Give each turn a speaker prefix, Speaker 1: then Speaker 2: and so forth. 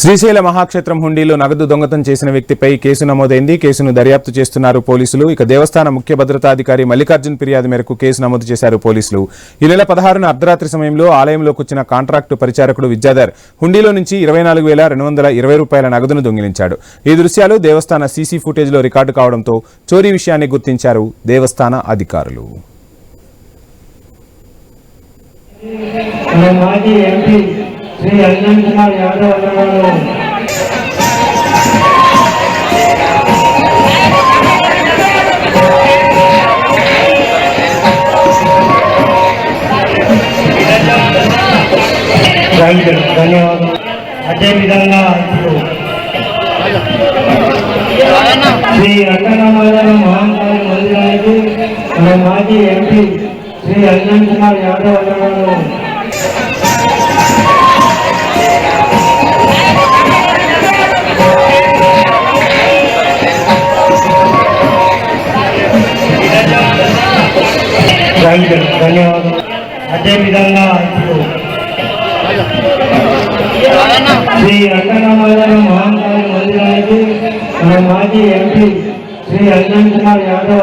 Speaker 1: శ్రీశైల మహాక్షేత్రం హుండీలో నగదు దొంగతనం చేసిన వ్యక్తిపై కేసు నమోదైంది. కేసును దర్యాప్తు చేస్తున్నారు పోలీసులు. ఇక దేవస్థాన ముఖ్య భద్రతాధికారి మల్లికార్జున్ ఫిర్యాదు మేరకు కేసు నమోదు చేశారు పోలీసులు. ఈ నెల 16న అర్ధరాత్రి సమయంలో ఆలయంలోకి వచ్చిన కాంట్రాక్టు పరిచారకుడు విద్యాధర్ హుండీలో నుంచి 24,220 రూపాయల నగదును దొంగిలించాడు. ఈ దృశ్యాలు దేవస్థాన సీసీ ఫుటేజ్లో రికార్డు కావడంతో చోరీ విషయాన్ని గుర్తించారు దేవస్థాన అధికారులు.
Speaker 2: श्री अंजन कुमार यादव धन्यवाद अदे विधंगा श्री रंगनामाधव महाकाल मंदिरानिकी मन माजी एंपी श्री अंजन कुमार यादव धन्यवाद अदे विधंगा श्री रंगनामाधव महाकाल मंदिरानिकी मन माजी एंपी श्री अंजन कुमार यादव